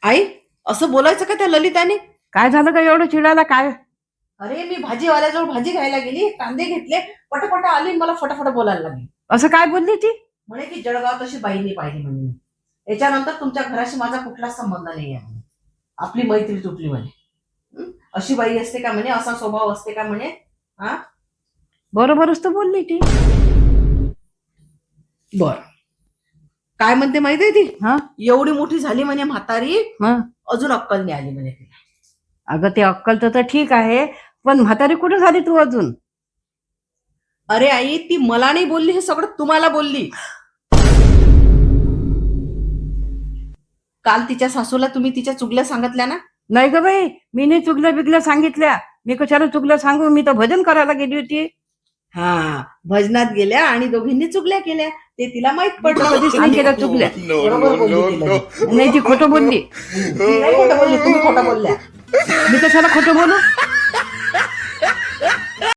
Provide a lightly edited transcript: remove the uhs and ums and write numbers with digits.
आई, असं बोलायचं का त्या ललिताने? काय झालं का एवढं चिडायला? काय अरे मी भाजीवाल्याजवळ भाजी घ्यायला गेली, कांदे घेतले, पटापटा आली आणि मला फटाफट बोलायला लागली. असं काय बोलली ती? म्हणे की जळगाव तशी बाई नाही पाहिजे म्हणे. याच्यानंतर तुमच्या घराशी माझा कुठलाच संबंध नाही आहे म्हणे. आपली मैत्री तुटली म्हणे. अशी बाई असते का म्हणे, असा स्वभाव असते का म्हणे. हा बरोबरच तर बोलली ती. बर, काय म्हणते माहितीये ती? हा एवढी मोठी झाली म्हणे म्हातारी, हा अजून अक्कल नाही आली म्हणे तिला. अगं ते अक्कल तर ठीक आहे, पण म्हातारी कुठे झाली तू अजून? अरे आई, ती मला नाही बोलली, हे सगळं तुम्हाला बोलली. काल तिच्या सासूला तुम्ही तिच्या चुगल्या सांगितल्या ना? नाही ग बाई, मी नाही चुगल्या बिगल्या सांगितल्या. मी कशाला चुगल्या सांगू? मी तर भजन करायला गेली होती. हा, भजनात गेल्या आणि दोघींनी चुगल्या केल्या, ते तिला माहित मी तर पडलं. कधीच नाही केल्या चुगल्या. बरोबर बोलली ती ललित. नाही, ती खोटं बोलली. ती नाही खोटं बोलली, तुम्ही खोटं बोलल्या. मी कशाला खोटं बोलू?